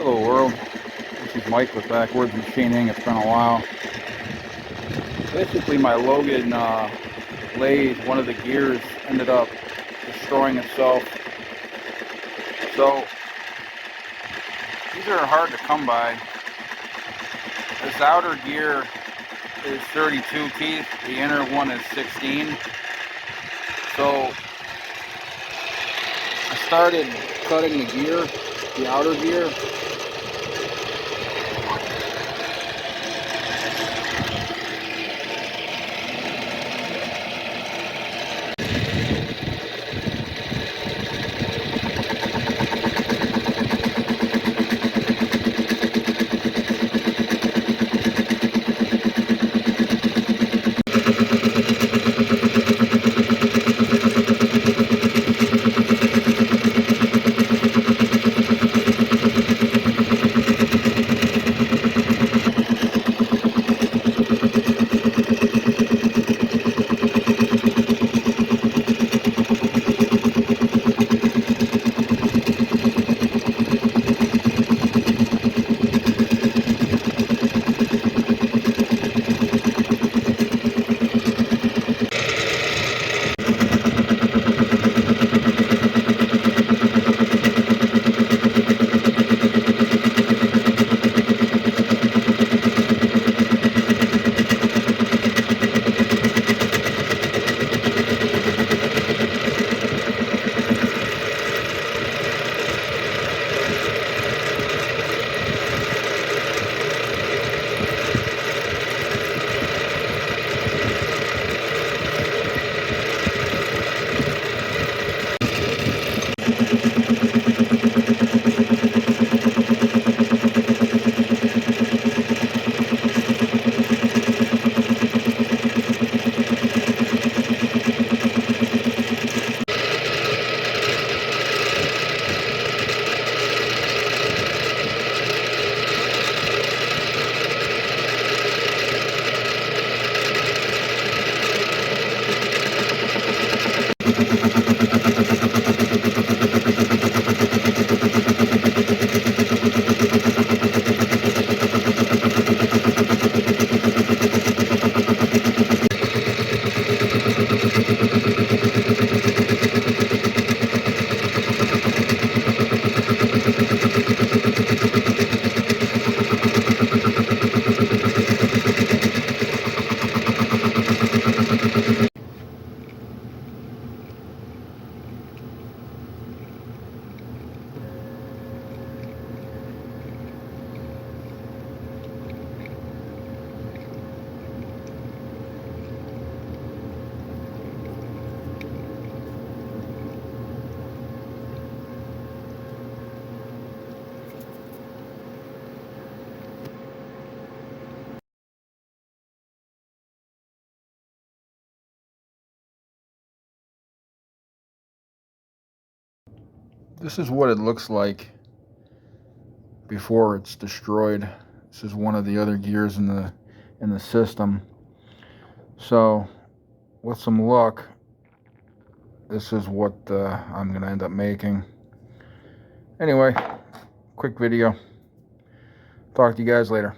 Hello world, this is Mike with Backwards Machining. It's been a while. Basically my Logan lathe, one of the gears ended up destroying itself. So these are hard to come by. This outer gear is 32 teeth, the inner one is 16. So I started cutting the gear, the outer gear. This is what it looks like before it's destroyed. This is one of the other gears in the system. So with some luck, this is what I'm gonna end up making. Anyway, quick video. Talk to you guys later.